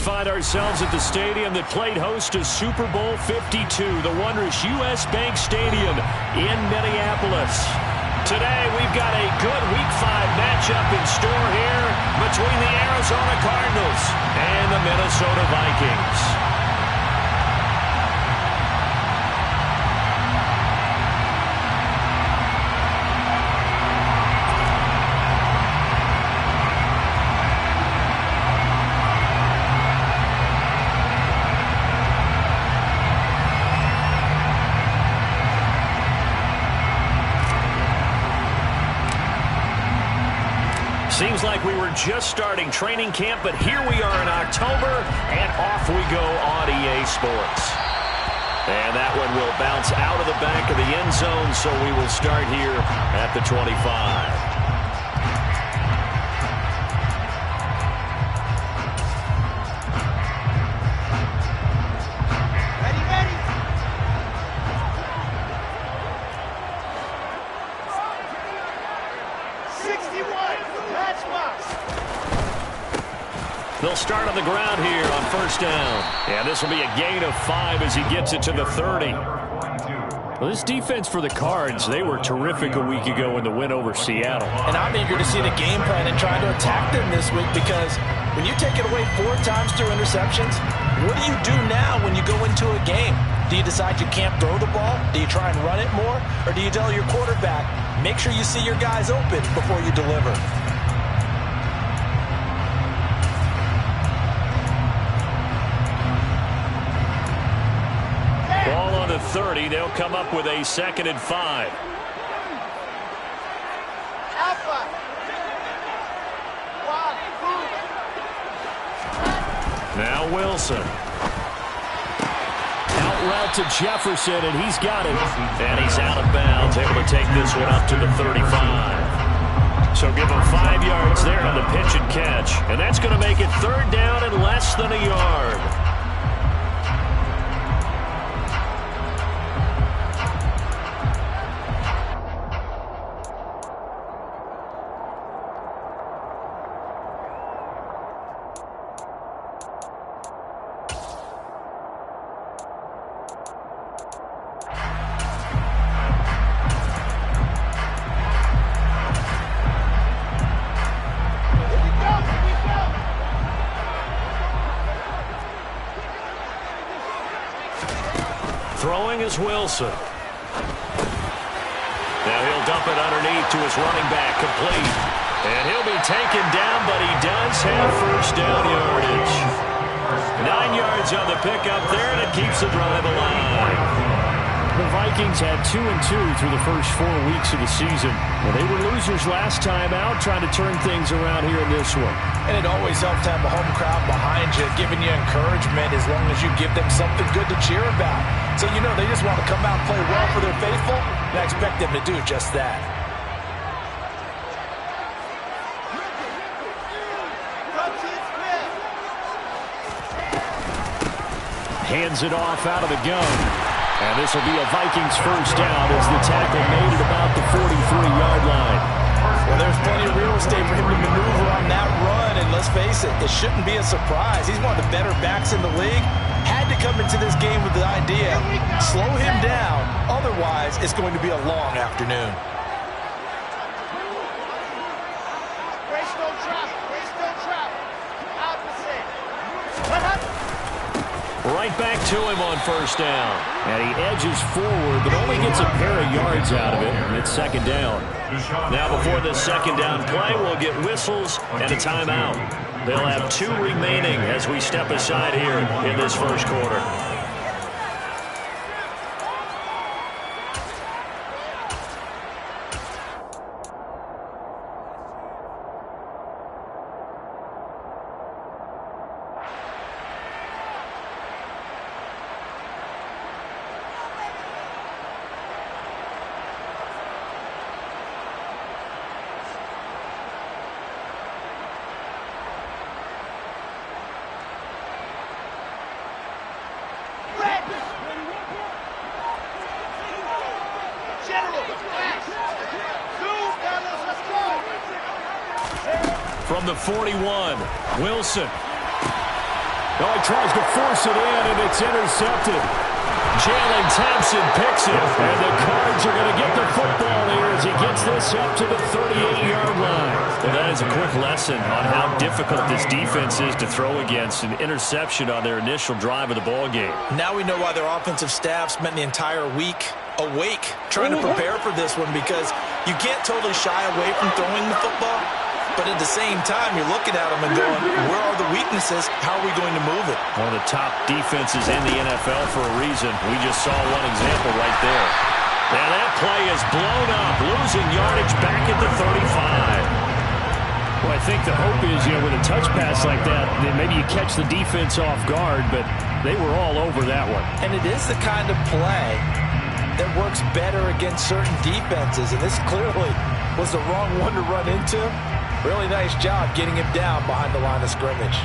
find ourselves at the stadium that played host to Super Bowl 52, the wondrous U.S. Bank Stadium in Minneapolis. Today, we've got a good Week 5 matchup in store here between the Arizona Cardinals and the Minnesota Vikings. Seems like we were just starting training camp, but here we are in October, and off we go on EA Sports. And that one will bounce out of the back of the end zone, so we will start here at the 25. They'll start on the ground here on first down. And this will be a gain of 5 as he gets it to the 30. Well, this defense for the Cards, they were terrific a week ago in the win over Seattle. And I'm eager to see the game plan and try to attack them this week, because when you take it away 4 times through interceptions, what do you do now when you go into a game? Do you decide you can't throw the ball? Do you try and run it more? Or do you tell your quarterback, make sure you see your guys open before you deliver? Ball on the 30. They'll come up with a 2nd and 5. Now Wilson. Out route to Jefferson, and he's got it. And he's out of bounds, able to take this one up to the 35. So give him 5 yards there on the pitch and catch. And that's going to make it 3rd down and less than a yard. Throwing is Wilson. Now he'll dump it underneath to his running back, complete. And he'll be taken down, but he does have first down yardage. 9 yards on the pickup there, and it keeps the drive alive. The Vikings had 2-2 through the first 4 weeks of the season. Well, they were losers last time out, trying to turn things around here in this one. And it always helps to have a home crowd behind you, giving you encouragement as long as you give them something good to cheer about. So you know they just want to come out and play well for their faithful, and I expect them to do just that. Hands it off out of the gun. And this will be a Vikings first down as the tackle made at about the 43-yard line. Well, there's plenty of real estate for him to maneuver on that run, and let's face it, it shouldn't be a surprise. He's one of the better backs in the league. Had to come into this game with the idea, slow him down, otherwise it's going to be a long afternoon. Right back to him on first down. And he edges forward, but only gets a pair of yards out of it, and it's 2nd down. Now before the 2nd down play, we'll get whistles and a timeout. They'll have 2 remaining as we step aside here in this first quarter. From the 41, Wilson. Oh, he tries to force it in, and it's intercepted. Jalen Thompson picks it, and the Cards are going to get the football here as he gets this up to the 38-yard line. Well, that is a quick lesson on how difficult this defense is to throw against. An interception on their initial drive of the ball game. Now we know why their offensive staff spent the entire week awake trying to prepare for this one, because you can't totally shy away from throwing the football. But at the same time, you're looking at them and going, where are the weaknesses? How are we going to move it? One of the top defenses in the NFL for a reason. We just saw one example right there. Now that play is blown up, losing yardage back at the 35. Well, I think the hope is, with a touch pass like that, then maybe you catch the defense off guard, but they were all over that one. And it is the kind of play that works better against certain defenses, and this clearly was the wrong one to run into. Really nice job getting him down behind the line of scrimmage.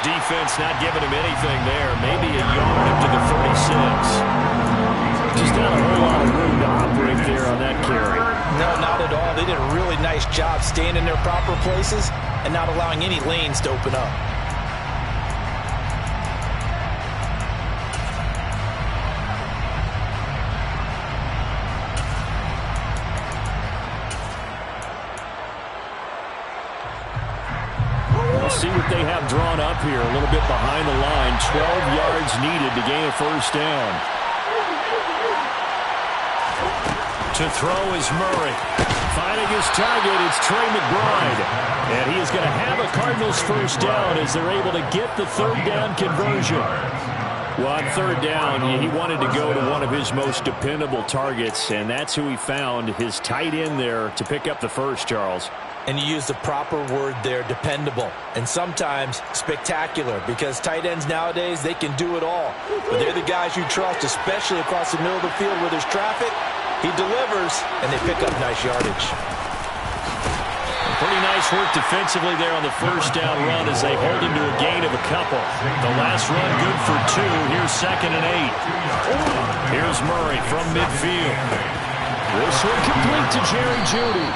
Defense not giving him anything there. Maybe a yard up to the 36. Just not a whole lot of room to operate there on that carry. No, not at all. They did a really nice job staying in their proper places and not allowing any lanes to open up. See what they have drawn up here, a little bit behind the line. 12 yards needed to gain a first down. To throw is Murray. Finding his target, it's Trey McBride. And he is going to have a Cardinals first down as they're able to get the third down conversion. Well, on third down, he wanted to go to one of his most dependable targets, and that's who he found, his tight end there, to pick up the first, Charles. And you use the proper word there, dependable, and sometimes spectacular, because tight ends nowadays, they can do it all. But they're the guys you trust, especially across the middle of the field where there's traffic. He delivers, and they pick up nice yardage. Pretty nice work defensively there on the first down run as they hold him to a gain of a couple. The last run good for 2. Here's 2nd and 8. Here's Murray from midfield. This one complete to Jerry Jeudy.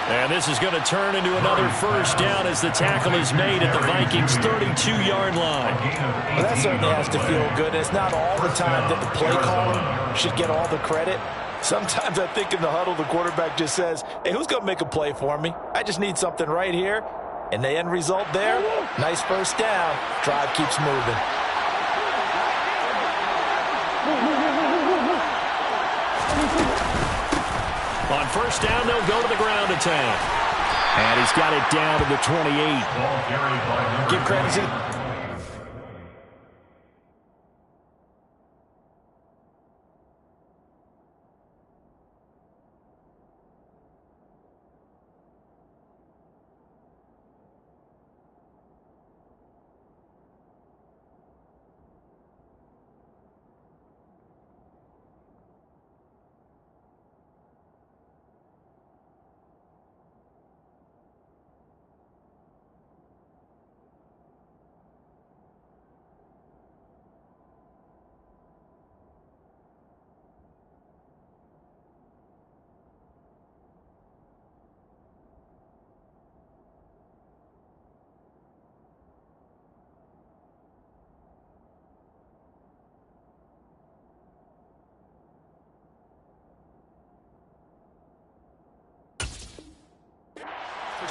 And this is going to turn into another first down as the tackle is made at the Vikings' 32-yard line. Well, that certainly has to feel good. It's not all the time that the play caller should get all the credit. Sometimes I think in the huddle, the quarterback just says, hey, who's going to make a play for me? I just need something right here. And the end result there, nice first down. Drive keeps moving. On first down, they'll go to the ground attack. And he's got it down to the 28. Give credit to...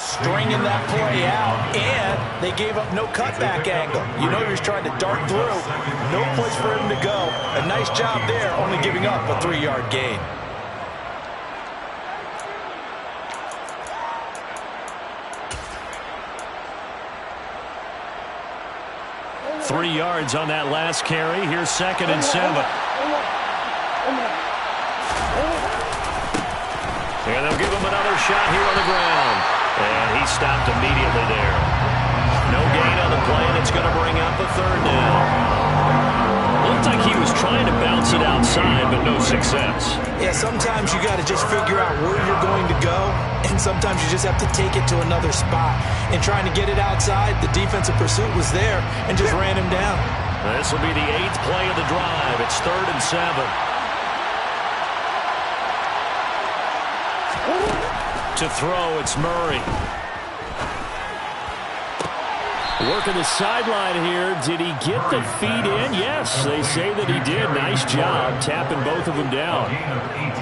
Stringing that play out, and they gave up no cutback angle. You know he was trying to dart through. No place for him to go. A nice job there, only giving up a 3-yard gain. Three yards on that last carry. Here's 2nd and 7. And they'll give him another shot here on the ground. And he stopped immediately there. No gain on the play, and it's going to bring up a 3rd down. Looked like he was trying to bounce it outside, but no success. Yeah, sometimes you got to just figure out where you're going to go, and sometimes you just have to take it to another spot. In trying to get it outside, the defensive pursuit was there and just ran him down. This will be the 8th play of the drive. It's 3rd and 7. To throw, it's Murray. Working the sideline here. Did he get the feet in? Yes, they say that he did. Nice job tapping both of them down.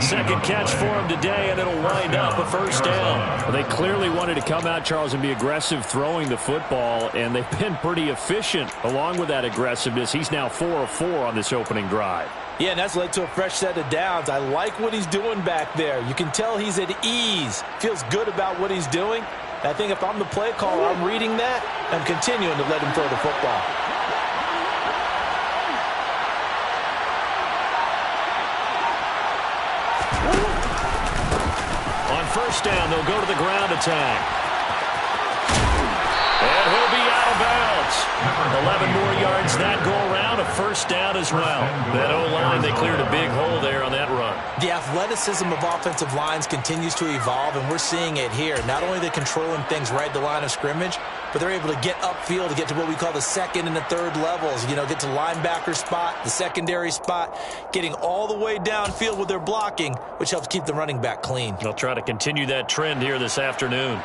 Second catch for him today, and it'll wind up a first down. Well, they clearly wanted to come out, Charles, and be aggressive throwing the football, and they've been pretty efficient along with that aggressiveness. He's now 4 of 4 on this opening drive. Yeah, and that's led to a fresh set of downs. I like what he's doing back there. You can tell he's at ease. Feels good about what he's doing. I think if I'm the play caller, I'm reading that. I'm continuing to let him throw the football. On first down, they'll go to the ground attack. And he'll be out of bounds. 11 more yards that go around, a first down as well. That O-line, they cleared a big hole there on that run. The athleticism of offensive lines continues to evolve, and we're seeing it here. Not only are they controlling things right at the line of scrimmage, but they're able to get upfield to get to what we call the second and the third levels. You know, get to linebacker spot, the secondary spot, getting all the way downfield with their blocking, which helps keep the running back clean. They'll try to continue that trend here this afternoon.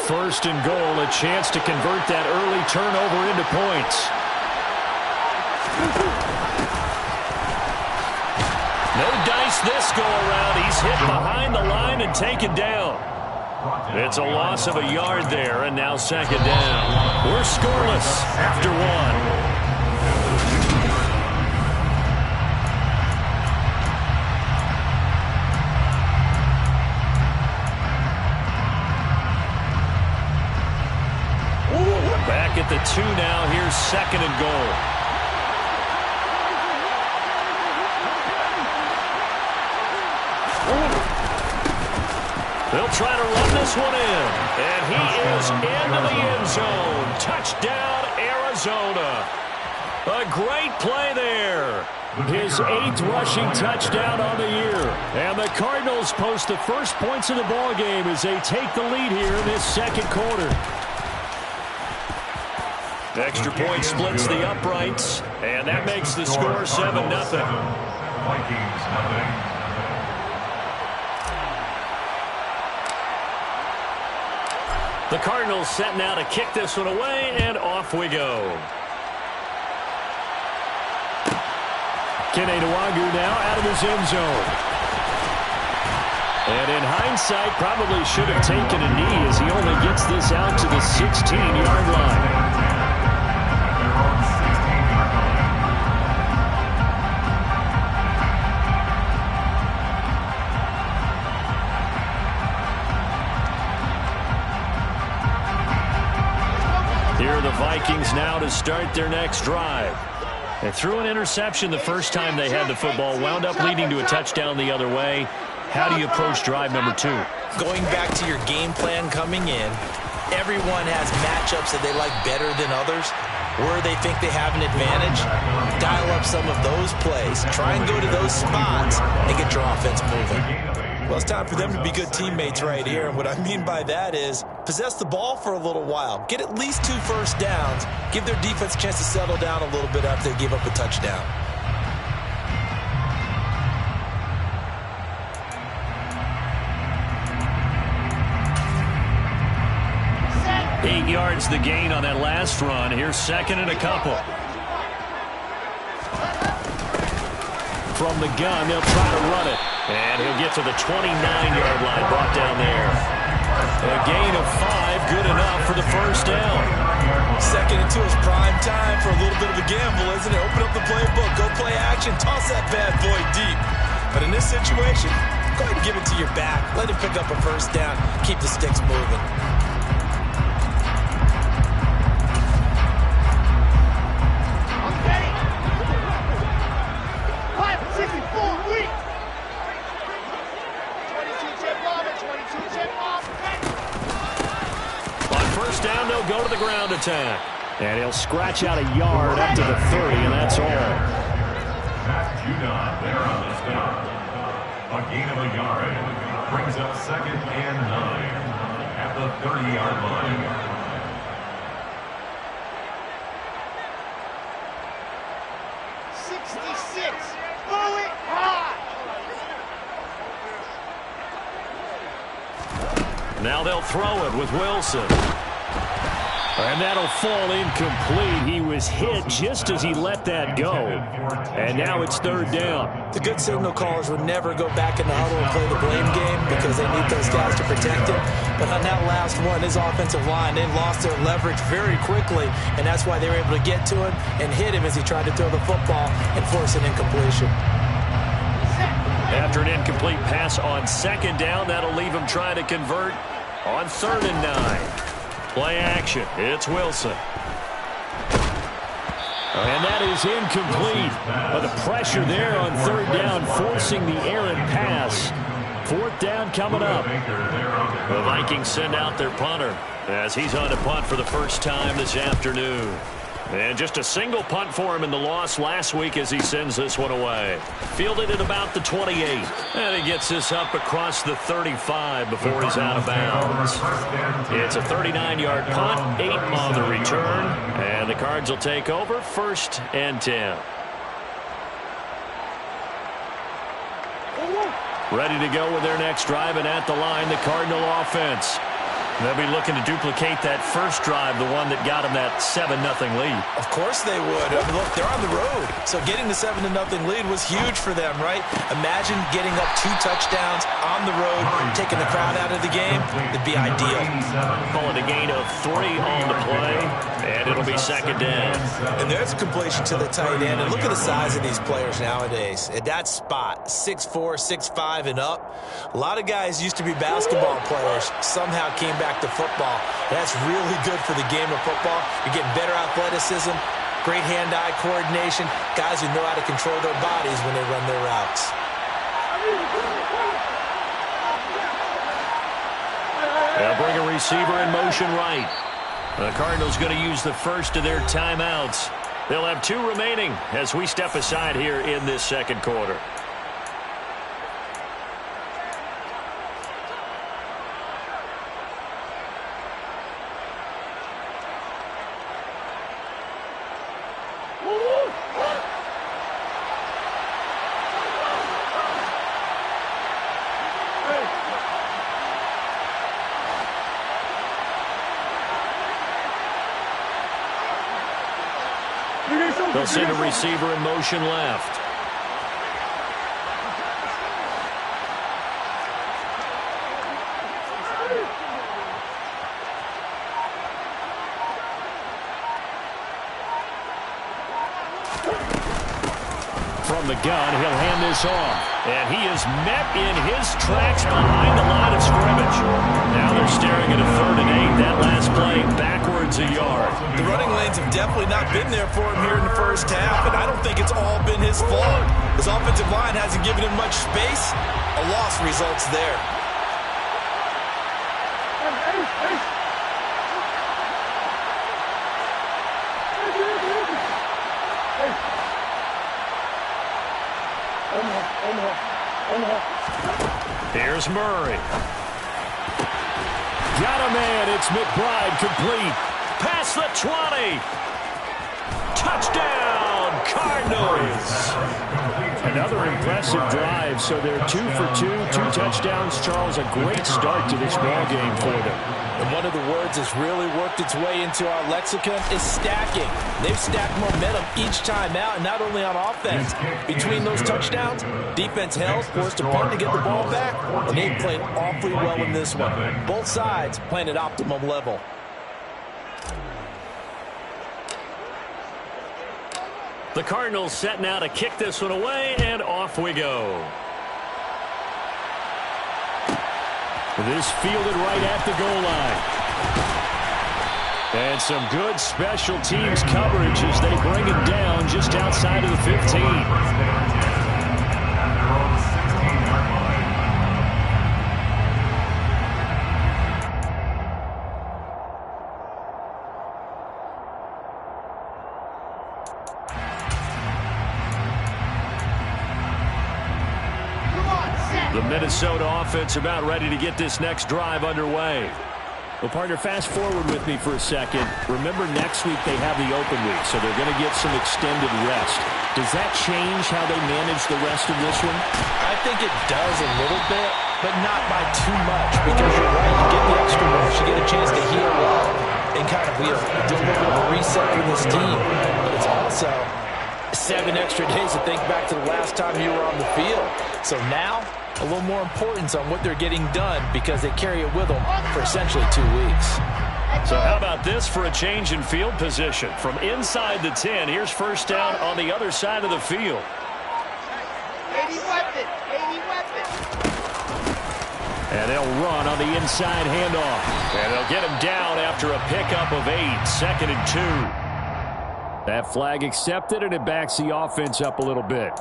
First and goal, a chance to convert that early turnover into points. No dice this go-around. He's hit behind the line and taken down. It's a loss of a yard there, and now second down. We're scoreless after one. Back at the 2 now. Here's second and goal. They'll try to run this one in. And he is into the end zone. Touchdown, Arizona. A great play there. His 8th rushing touchdown on the year. And the Cardinals post the first points of the ball game as they take the lead here in this second quarter. Extra point splits the uprights, and that makes the score 7-0. Vikings, nothing. The Cardinals set now to kick this one away, and off we go. Kene Nwagu now out of his end zone. And in hindsight, probably should have taken a knee as he only gets this out to the 16-yard line. Here are the Vikings now to start their next drive. They threw an interception the first time they had the football, wound up leading to a touchdown the other way. How do you approach drive number 2? Going back to your game plan coming in, everyone has matchups that they like better than others. Where they think they have an advantage, dial up some of those plays. Try and go to those spots and get your offense moving. Well, it's time for them to be good teammates right here. And what I mean by that is possess the ball for a little while. Get at least 2 first downs. Give their defense a chance to settle down a little bit after they give up a touchdown. Eight yards the gain on that last run. Here's second and a couple. From the gun, they'll try to run it. And he'll get to the 29-yard line, brought down there. A gain of 5, good enough for the first down. Second and 2 is prime time for a little bit of a gamble, isn't it? Open up the playbook, go play action, toss that bad boy deep. But in this situation, go ahead and give it to your back. Let him pick up a first down. Keep the sticks moving. On first down, they'll go to the ground attack. And he'll scratch out a yard up to the 30, and that's all. Matt Judon there on the stop. A gain of a yard brings up 2nd and 9 at the 30-yard line. Now they'll throw it with Wilson. And that'll fall incomplete. He was hit just as he let that go. And now it's 3rd down. The good signal callers would never go back in the huddle and play the blame game because they need those guys to protect him. But on that last one, his offensive line, they lost their leverage very quickly, and that's why they were able to get to him and hit him as he tried to throw the football and force an incompletion. After an incomplete pass on 2nd down, that'll leave him trying to convert on 3rd and 9. Play action. It's Wilson. And that is incomplete. But the pressure there on 3rd down, forcing the errant pass. 4th down coming up. The Vikings send out their punter as he's on to punt for the first time this afternoon. And just a single punt for him in the loss last week as he sends this one away. Fielded at about the 28. And he gets this up across the 35 before he's out of bounds. It's a 39-yard punt, 8 on the return. And the Cards will take over 1st and 10. Ready to go with their next drive, and at the line, the Cardinal offense. They'll be looking to duplicate that first drive, the one that got them that 7-0 lead. Of course they would. I mean, look, they're on the road. So getting the 7-0 lead was huge for them, right? Imagine getting up 2 touchdowns on the road, taking the crowd out of the game. It'd be ideal. Call it a gain of 3 on the play, and it'll be 2nd down. And there's a completion to the tight end. And look at the size of these players nowadays. At that spot, 6'4", 6'5", and up. A lot of guys used to be basketball players, somehow came back to football. That's really good for the game of football. You're getting better athleticism, great hand-eye coordination, guys who know how to control their bodies when they run their routes. They'll bring a receiver in motion right. The Cardinals going to use the first of their timeouts. They'll have 2 remaining as we step aside here in this 2nd quarter. They'll send a receiver in motion left. From the gun, he'll hand this off. And he is met in his tracks behind the line of scrimmage. Now they're staring at a 3rd and 8. That last play backwards a yard. The running lanes have definitely not been there for him here in the first half, and I don't think it's all been his fault. His offensive line hasn't given him much space. A loss results there. Here's Murray. Got a man. It's McBride complete. Past the 20. Touchdown, Cardinals. Another impressive drive. So they're 2 for 2, 2 touchdowns. Charles, a great start to this ball game for them. And one of the words that's really worked its way into our lexicon is stacking. They've stacked momentum each time out, and not only on offense. Between those touchdowns, defense held, forced a punt to get the ball back, and they've played awfully well in this one. Both sides playing at optimum level. The Cardinals set now to kick this one away, and off we go. This fielded right at the goal line. And some good special teams coverage as they bring him down just outside of the 15. The Minnesota offense about ready to get this next drive underway. Well, partner, fast forward with me for a second. Remember, next week they have the open week, so they're going to get some extended rest. Does that change how they manage the rest of this one? I think it does a little bit, but not by too much, because you're right, you get the extra rest, you get a chance to heal up and kind of do a little bit of a reset for this team. But it's also 7 extra days to think back to the last time you were on the field. So now, a little more importance on what they're getting done because they carry it with them for essentially 2 weeks. So how about this for a change in field position? From inside the 10, here's first down on the other side of the field. 80 weapon, 80 weapon. And they'll run on the inside handoff. And they'll get him down after a pickup of 8, 2nd and 2. That flag accepted, and it backs the offense up a little bit.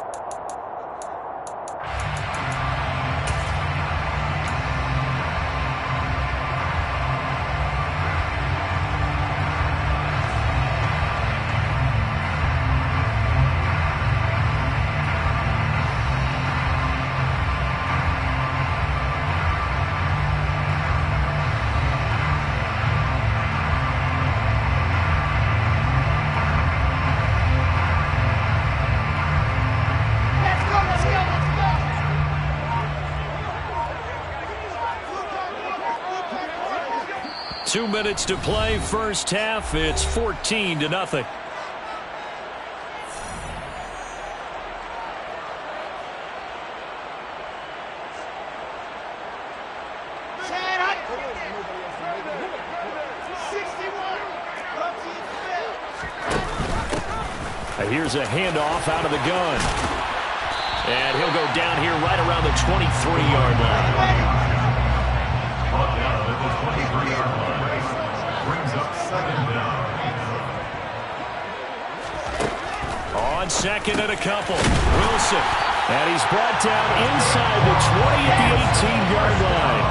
Let's go. 2 minutes to play, first half. It's 14-0. Here's a handoff out of the gun. And he'll go down here right around the 23-yard line. Brought down at the 23-yard line. Brings up 2nd down. On 2nd and a couple. Wilson. And he's brought down inside the 20 at the 18-yard line.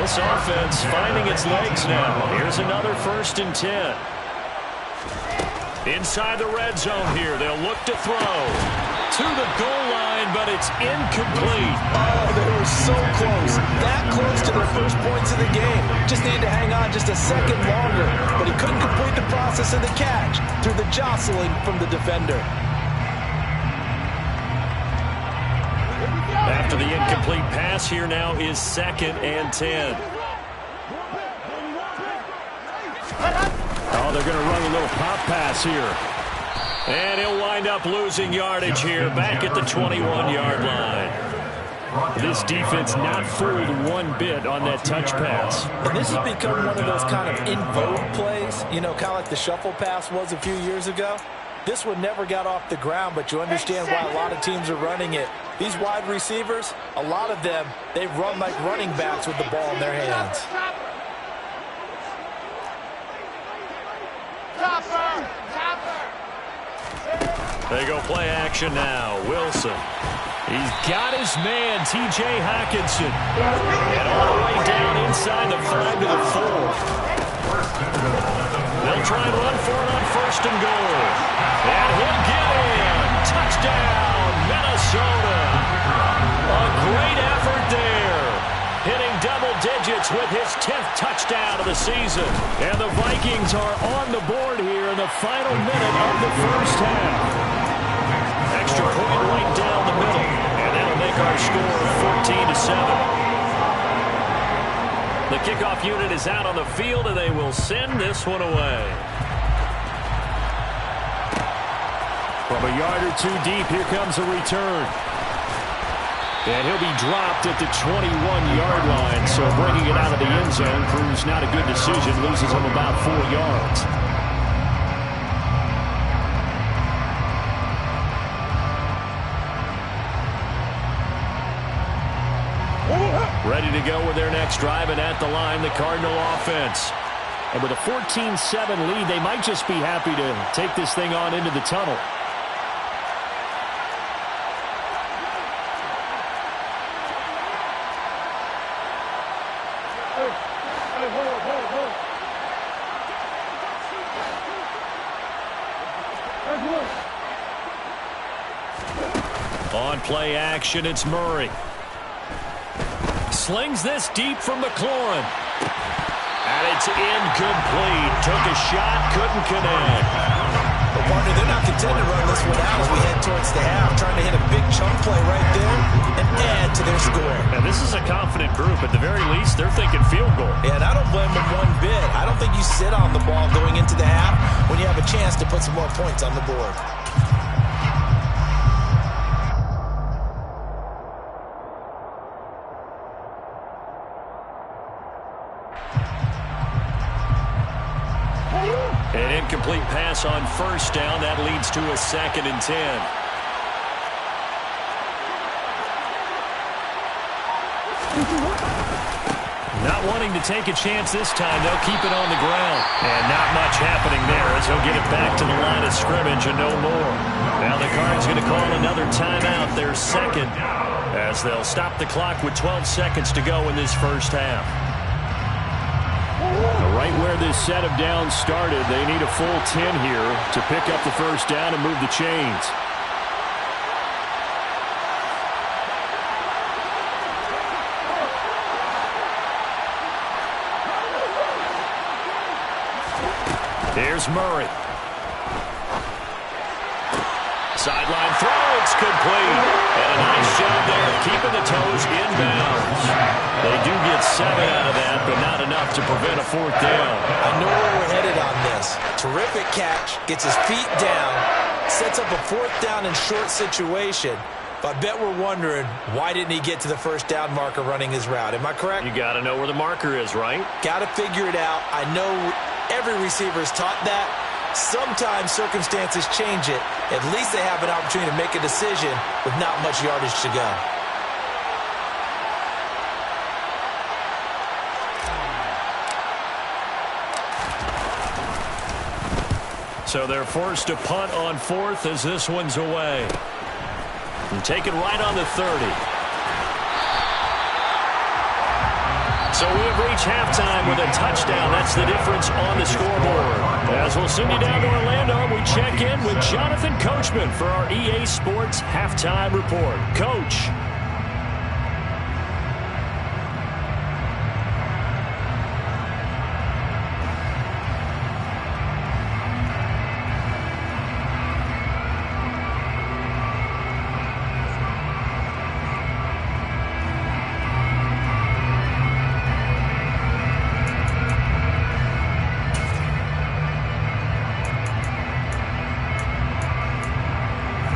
This offense finding its legs now. Here's another 1st and 10. Inside the red zone here. They'll look to throw to the goal line, but it's incomplete. Oh, they were so close. That close to their first points of the game. Just needed to hang on just a second longer, but he couldn't complete the process of the catch through the jostling from the defender. After the incomplete pass, here now is 2nd and 10. Oh, they're going to run a little pop pass here. And he'll wind up losing yardage here back at the 21-yard line. This defense not fooled one bit on that touch pass. And this has become one of those kind of in vogue plays, you know, kind of like the shuffle pass was a few years ago. This one never got off the ground, but you understand why a lot of teams are running it. These wide receivers, a lot of them, they run like running backs with the ball in their hands. They go play action now. Wilson. He's got his man, T.J. Hockenson. And all the way down inside the 5 to the 4. They'll try and run for it on 1st and goal. And he'll get in. Touchdown, Minnesota. A great effort there. Hitting double digits with his 10th touchdown of the season. And the Vikings are on the board here in the final minute of the first half. Extra point right down the middle. And that'll make our score 14-7. The kickoff unit is out on the field, and they will send this one away. From a yard or two deep, here comes a return. And he'll be dropped at the 21-yard line, so bringing it out of the end zone proves not a good decision, loses him about 4 yards. Ready to go with their next drive, and at the line, the Cardinal offense. And with a 14-7 lead, they might just be happy to take this thing on into the tunnel. On play action, it's Murray. slings this deep from McLaurin. And it's incomplete. Took a shot, couldn't connect. Well, partner, they're not content to run this one out as we head towards the half, trying to hit a big chunk play right there and add to their score. And this is a confident group. At the very least, they're thinking field goal. Yeah, and I don't blame them one bit. I don't think you sit on the ball going into the half when you have a chance to put some more points on the board. An incomplete pass on first down. That leads to a 2nd and 10. Not wanting to take a chance this time. They'll keep it on the ground. And not much happening there as he'll get it back to the line of scrimmage and no more. Now the Cards going to call another timeout, their 2nd, as they'll stop the clock with 12 seconds to go in this first half. Right where this set of downs started, they need a full 10 here to pick up the first down and move the chains. Here's Murray. Sideline throw, it's complete. And a nice job there of keeping the toes inbounds. They do get 7 out of that, but not enough to prevent a 4th down. I know where we're headed on this. Terrific catch, gets his feet down, sets up a 4th down and short situation. But I bet we're wondering, why didn't he get to the first down marker running his route? Am I correct? You got to know where the marker is, right? Got to figure it out. I know every receiver is taught that. Sometimes circumstances change it. At least they have an opportunity to make a decision with not much yardage to go. So they're forced to punt on 4th as this one's away. And take it right on the 30. So we have reached halftime with a touchdown. That's the difference on the scoreboard. As we'll send you down to Orlando, we check in with Jonathan Coachman for our EA Sports Halftime Report. Coach.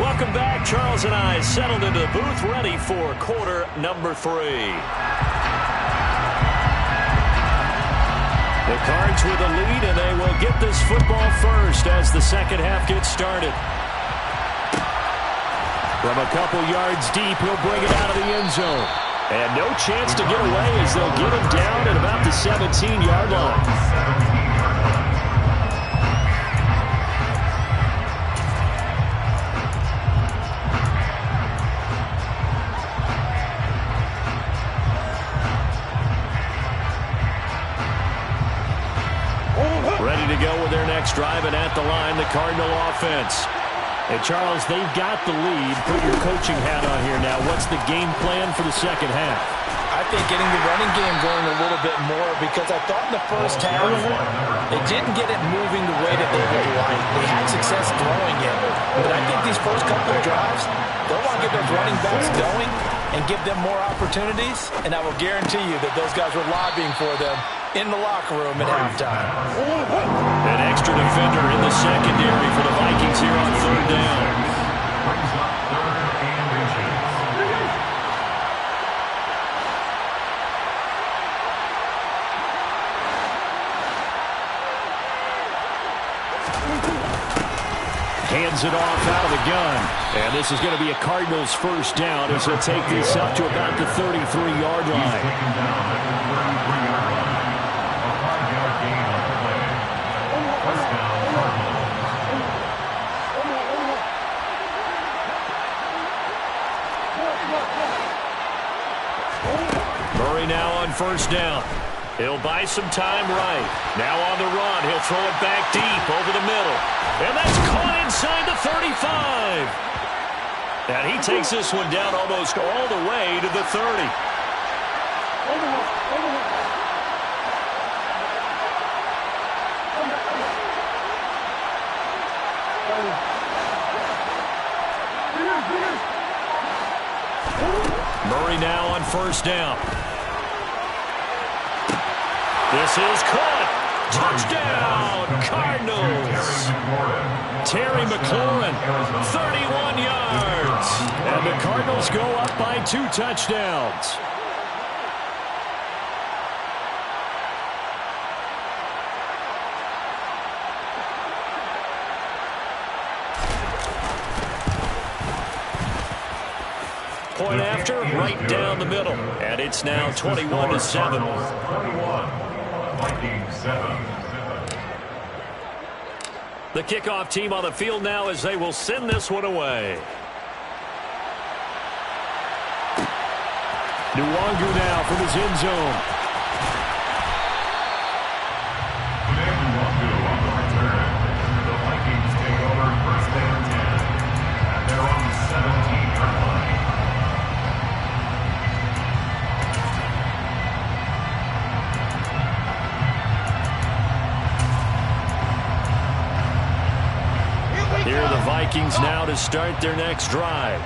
Welcome back. Charles and I settled into the booth, ready for quarter number 3. The Cards with a lead, and they will get this football first as the second half gets started. From a couple yards deep, he'll bring it out of the end zone. And no chance to get away as they'll get him down at about the 17-yard line. Ready to go with their next drive, and at the line, the Cardinal offense. And, Charles, they've got the lead. Put your coaching hat on here now. What's the game plan for the second half? I think getting the running game going a little bit more, because I thought in the first half they didn't get it moving the way that they would like. They had success throwing it. But I think these first couple of drives, they'll want to get those running backs going and give them more opportunities. And I will guarantee you that those guys were lobbying for them in the locker room at halftime. An extra defender in the secondary for the Vikings here on 3rd down. Brings up 3rd and inches. Hands it off out of the gun. And this is going to be a Cardinals first down as he'll take this up to about the 33-yard line. Taken down at the 33-yard line. A 5-yard gain on the play. Touchdown, Cardinals. Murray now on first down. He'll buy some time right. Now on the run. He'll throw it back deep over the middle. And that's caught inside the 35. And he takes this one down almost all the way to the 30. Murray now on first down. This is caught. Touchdown, Cardinals. Terry McLaurin, 31 yards. And the Cardinals go up by 2 touchdowns. Point after, right down the middle. And it's now 21-7. 21, Vikings 7. The kickoff team on the field now as they will send this one away. Nwangu now from his end zone. Nwangu on the return. The Vikings take over first and 10 at their own 17-yard line. Here are the Vikings now to start their next drive.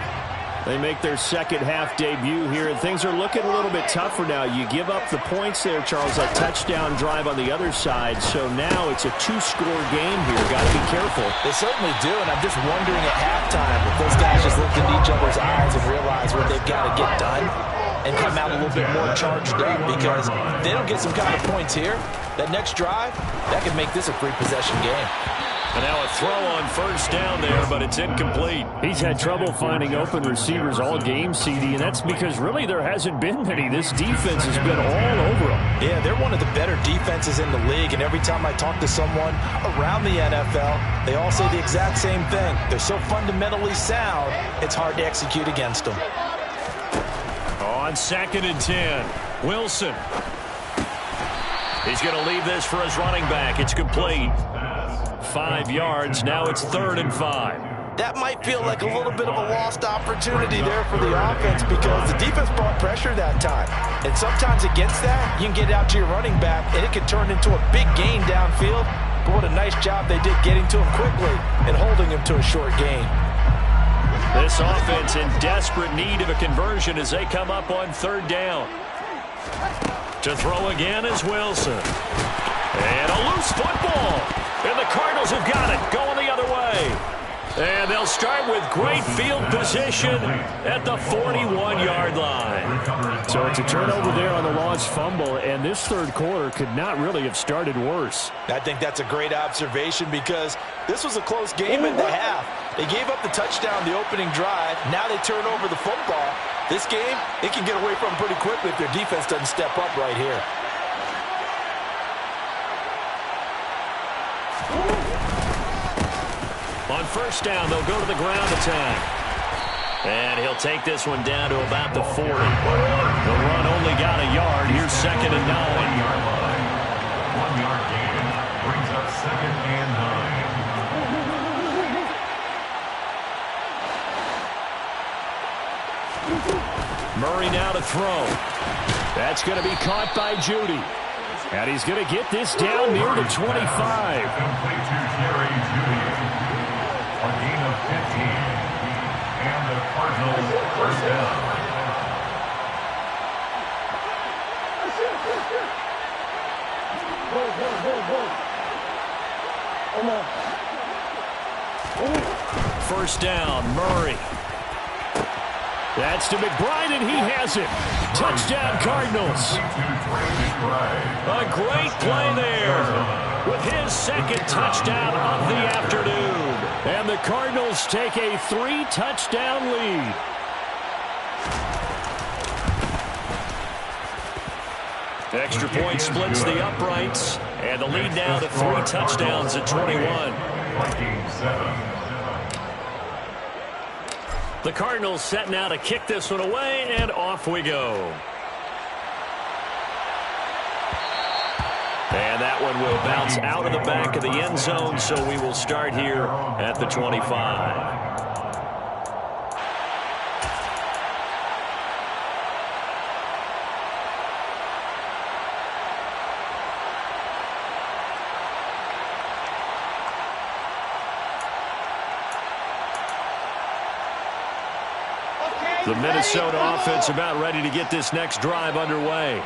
They make their second half debut here, and things are looking a little bit tougher now. You give up the points there, Charles, that touchdown drive on the other side. So now it's a 2-score game here. Got to be careful. They certainly do, and I'm just wondering at halftime if those guys just look into each other's eyes and realize what they've got to get done and come out a little bit more charged up, because if they don't get some kind of points here, that next drive, that could make this a 3-possession game. And now a throw on first down there, but it's incomplete. He's had trouble finding open receivers all game, CD, and that's because really there hasn't been many. This defense has been all over them. Yeah, they're one of the better defenses in the league, and every time I talk to someone around the NFL, they all say the exact same thing. They're so fundamentally sound, it's hard to execute against them. On 2nd and 10, Wilson. He's going to leave this for his running back. It's complete. 5 yards. Now it's 3rd and 5. That might feel like a little bit of a lost opportunity there for the offense, because the defense brought pressure that time. And sometimes against that, you can get out to your running back, and it can turn into a big gain downfield. But what a nice job they did getting to him quickly and holding him to a short gain. This offense in desperate need of a conversion as they come up on 3rd down. To throw again is Wilson. And a loose football. And the Cardinals have got it, going the other way. And they'll start with great field position at the 41-yard line. So it's a turnover there on the lost fumble, and this third quarter could not really have started worse. I think that's a great observation, because this was a close game at the half. They gave up the touchdown the opening drive. Now they turn over the football. This game, they can get away from pretty quickly if their defense doesn't step up right here. On first down, they'll go to the ground attack. And he'll take this one down to about the 40. The run only got a yard. Here's 2nd and 9. 1-yard line. 1-yard gain brings up 2nd and 9. Murray now to throw. That's going to be caught by Judy. And he's going to get this down near the 25. Complete to Jerry Judy. A gain of 15. And the Cardinals first down. First down, Murray. That's to McBride, and he has it. Touchdown, Cardinals. A great play there with his 2nd touchdown of the afternoon. And the Cardinals take a 3-touchdown lead. Extra point splits the uprights, and the lead now to 3 touchdowns at 21. Vikings 7. The Cardinals set now to kick this one away, and off we go. And that one will bounce out of the back of the end zone, so we will start here at the 25. The Minnesota offense about ready to get this next drive underway.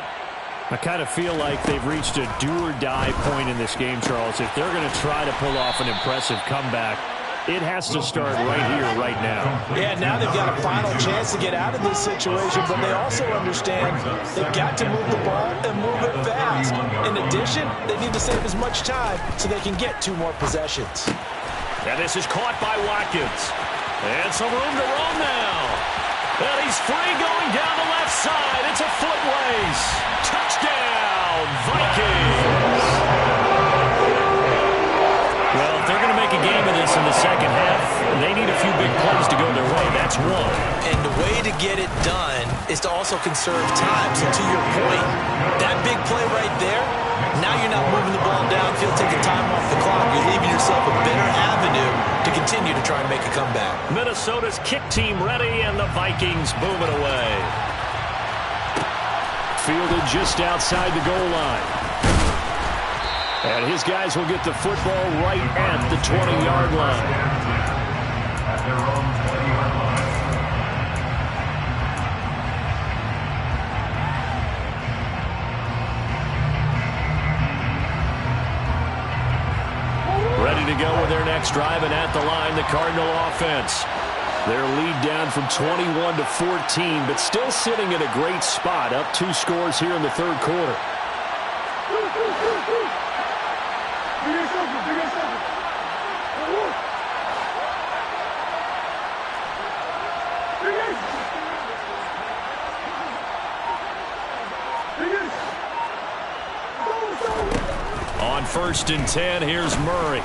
I kind of feel like they've reached a do-or-die point in this game, Charles. If they're going to try to pull off an impressive comeback, it has to start right here, right now. Yeah, now they've got a final chance to get out of this situation, but they also understand they've got to move the ball and move it fast. In addition, they need to save as much time so they can get 2 more possessions. And this is caught by Watkins. And some room to roam now. And he's free going down the left side. It's a foot race. Touchdown, Vikings. Well, if they're going to make a game of this in the second half, they need a few big plays to go their way. That's one. And the way to get it done is to also conserve time. So to your point, that big play right there, now you're not moving the ball downfield, taking time off the clock. You're leaving yourself a better avenue to continue to try and make a comeback. Minnesota's kick team ready, and the Vikings moving away. Fielded just outside the goal line. And his guys will get the football right at the 20-yard line. At their own 20-yard line. Ready to go with their next drive, and at the line, the Cardinal offense. Their lead down from 21 to 14, but still sitting in a great spot, up 2 scores here in the third quarter. On 1st and 10, here's Murray.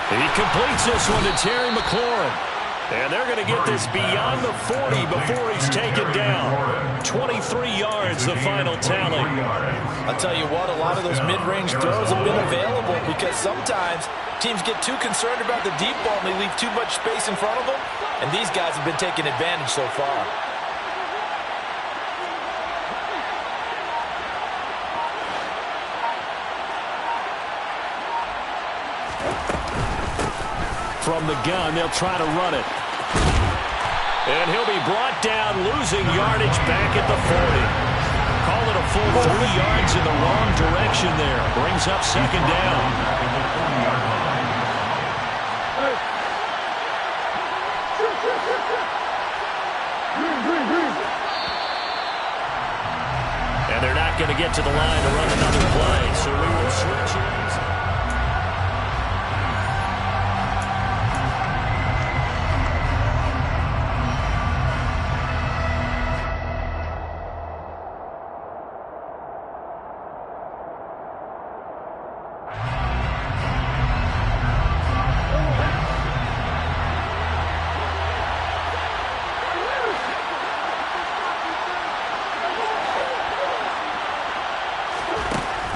He completes this one to Terry McLaurin. And they're going to get this beyond the 40 before he's taken down. 23 yards, the final tally. I'll tell you what, a lot of those mid-range throws have been available because sometimes teams get too concerned about the deep ball and they leave too much space in front of them. And these guys have been taking advantage so far. From the gun, they'll try to run it. And he'll be brought down, losing yardage back at the 40. Call it a full 3 yards in the wrong direction there. Brings up 2nd down. And they're not going to get to the line to run another play, so we will switch it.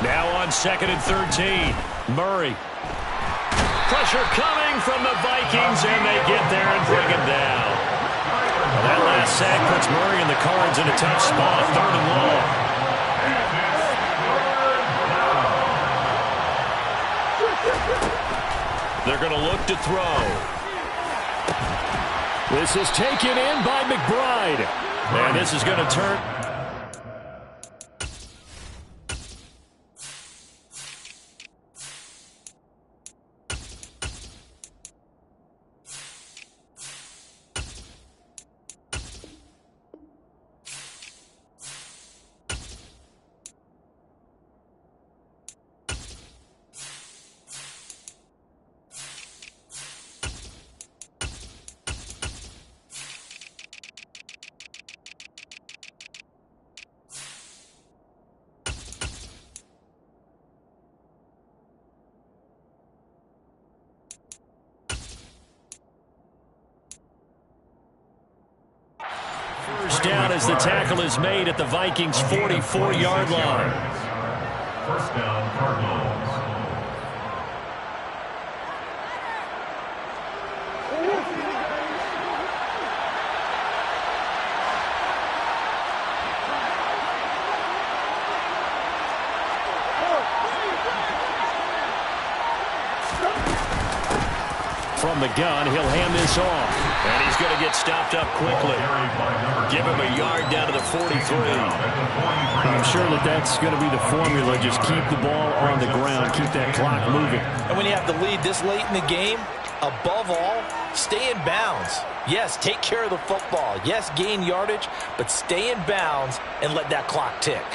Now on 2nd and 13, Murray. Pressure coming from the Vikings, and they get there and bring him down. Well, that last sack puts Murray and the Cards in a tough spot, 3rd and long. They're going to look to throw. This is taken in by McBride. And this is going to turn. First down as the tackle is made at the Vikings' 44-yard line. 1st down, Cardinals. From the gun, he'll hand this off. And he's going to get stopped up quickly. Give him a yard down to the 43. I'm sure that's going to be the formula. Just keep the ball on the ground. Keep that clock moving. And when you have the lead this late in the game, above all, stay in bounds. Yes, take care of the football. Yes, gain yardage, but stay in bounds and let that clock tick.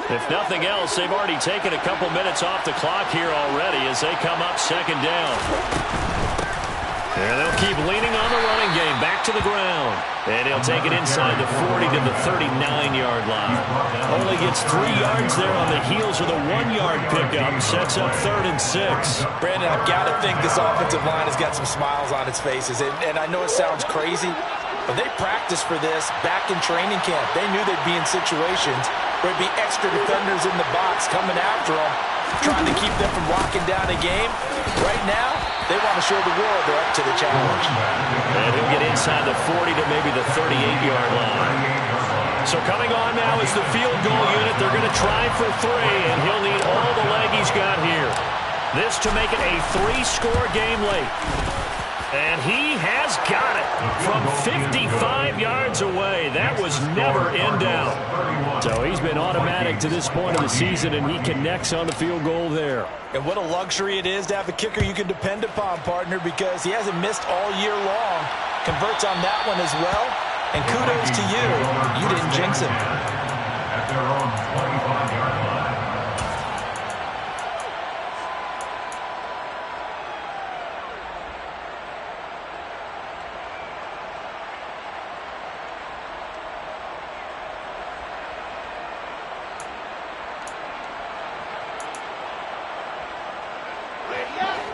If nothing else, they've already taken a couple minutes off the clock here already as they come up second down. And they'll keep leaning on the running game back to the ground. And he'll take it inside the 40 to the 39-yard line. Only gets 3 yards there on the heels of the 1-yard pickup. Sets up 3rd and 6. Brandon, I've got to think this offensive line has got some smiles on its faces. And I know it sounds crazy, but they practiced for this back in training camp. They knew they'd be in situations where there'd be extra defenders in the box coming after them, trying to keep them from locking down a game. Right now, they want to show the world they're up to the challenge. And he'll get inside the 40 to maybe the 38-yard line. So coming on now is the field goal unit. They're going to try for 3, and he'll need all the leg he's got here. This to make it a 3-score game late. And he has got it from 55 yards away. That was never in doubt. So he's been automatic to this point of the season, and he connects on the field goal there. And what a luxury it is to have a kicker you can depend upon, partner, because he hasn't missed all year long. Converts on that one as well. And kudos to you. You didn't jinx him. At their own 25-yard line.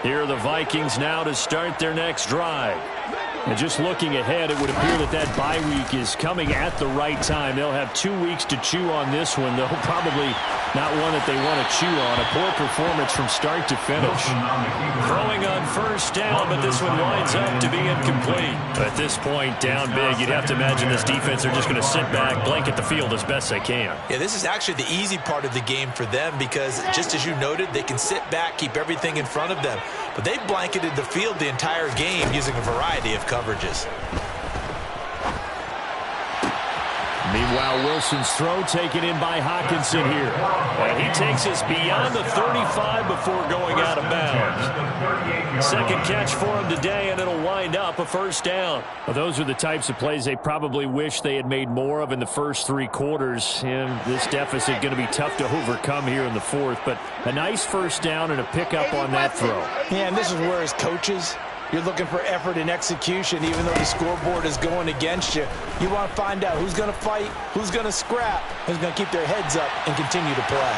Here are the Vikings now to start their next drive. And just looking ahead, it would appear that bye week is coming at the right time. They'll have 2 weeks to chew on this one, though probably not one that they want to chew on. A poor performance from start to finish. Throwing on first down, but this one winds up to be incomplete. At this point, down big, you'd have to imagine this defense are just going to sit back, blanket the field as best they can. Yeah, this is actually the easy part of the game for them because, just as you noted, they can sit back, keep everything in front of them. But they blanketed the field the entire game using a variety of coverages. Meanwhile, Wilson's throw taken in by Hockenson here. And he takes us beyond the 35 before going out of bounds. Second catch for him today, and it'll wind up a first down. Well, those are the types of plays they probably wish they had made more of in the first 3 quarters. And this deficit going to be tough to overcome here in the 4th. But a nice first down and a pickup on that throw. Yeah, and this is where as coaches, you're looking for effort and execution, even though the scoreboard is going against you. You want to find out who's going to fight, who's going to scrap, who's going to keep their heads up and continue to play.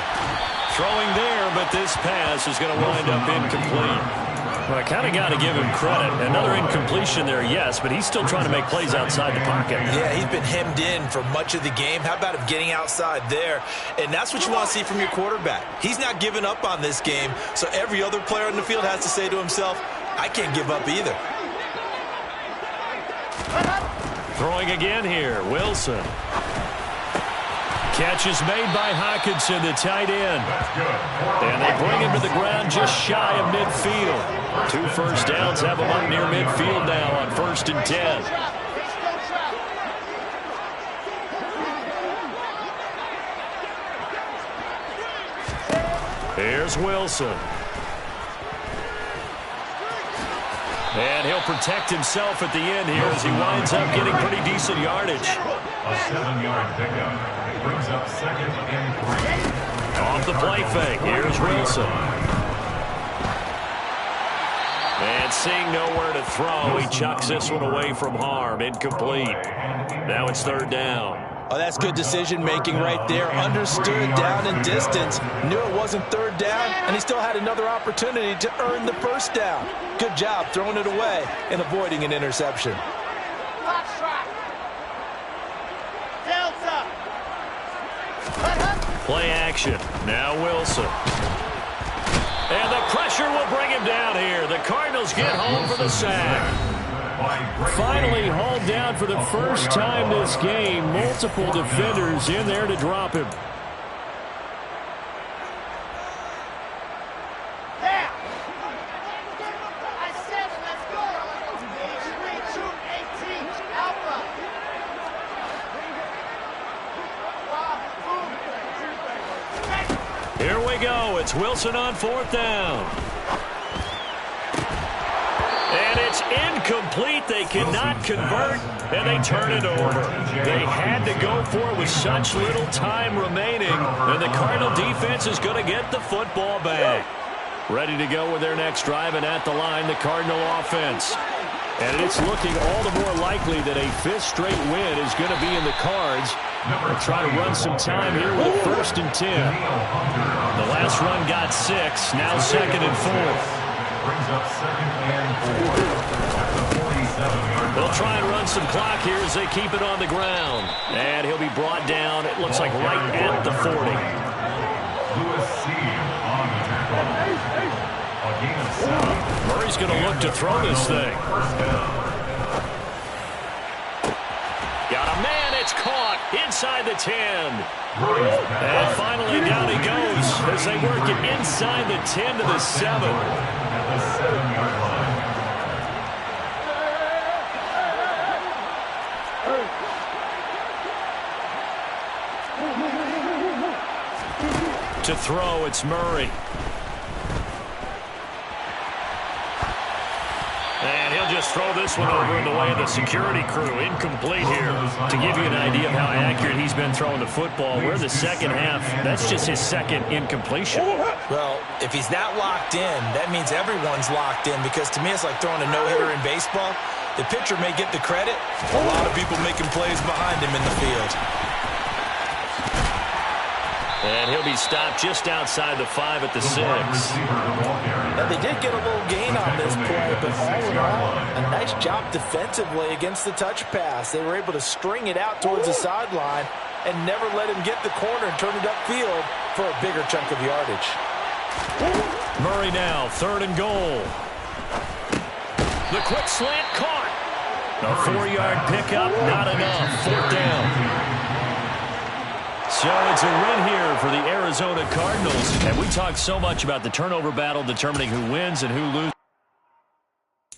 Throwing there, but this pass is going to wind up incomplete. Well, I kind of got to give him credit. Another incompletion there, yes, but he's still trying to make plays outside the pocket. Yeah, he's been hemmed in for much of the game. How about him getting outside there? And that's what you want to see from your quarterback. He's not giving up on this game, so every other player on the field has to say to himself, I can't give up either. Throwing again here, Wilson. Catch is made by Hockenson, the tight end. And they bring him to the ground just shy of midfield. 2 first downs have him up near midfield now on 1st and 10. Here's Wilson. And he'll protect himself at the end here as he winds up getting pretty decent yardage. A 7-yard pickup. Brings up 2nd and 3. Off the play fake. Here's Wilson. And seeing nowhere to throw, he chucks this one away from harm. Incomplete. Now it's 3rd down. Oh, that's good decision-making right there. Understood down and distance. Knew it wasn't 3rd down, and he still had another opportunity to earn the 1st down. Good job throwing it away and avoiding an interception. Play action. Now Wilson. And the pressure will bring him down here. The Cardinals get home for the sack. Finally hauled down for the first time this game. Multiple defenders in there to drop him. it's Wilson on 4th down. And it's incomplete. They cannot convert, and they turn it over. They had to go for it with such little time remaining, and the Cardinal defense is going to get the football back. Ready to go with their next drive, and at the line, the Cardinal offense. And it's looking all the more likely that a 5th straight win is going to be in the cards. They'll try to run some time here with a 1st and 10. The last run got 6, now 2nd and 4. Brings up 2nd and 4 at the 47-yard line. They'll try and run some clock here as they keep it on the ground. And he'll be brought down, it looks like right at the 40. On the tackle. A gain of 7. Murray's going to look to throw this thing. Got a man, it's caught inside the 10. And finally down he goes as they work it inside the 10 to the 7. At the 7-yard line. To throw, it's Murray. And he'll just throw this one over in the way of the security crew. Incomplete here. To give you an idea of how accurate he's been throwing the football, we're the second half. That's just his 2nd incompletion. Well, if he's not locked in, that means everyone's locked in, because to me it's like throwing a no-hitter in baseball. The pitcher may get the credit. A lot of people making plays behind him in the field. And he'll be stopped just outside the 5 at the 6. Now, they did get a little gain on this play, but all in all, a nice job defensively against the touch pass. They were able to string it out towards the sideline and never let him get the corner and turn it upfield for a bigger chunk of yardage. Murray now, 3rd and goal. The quick slant caught. A 4-yard pickup, not enough. 4th down. So it's a win here for the Arizona Cardinals. And we talked so much about the turnover battle determining who wins and who loses.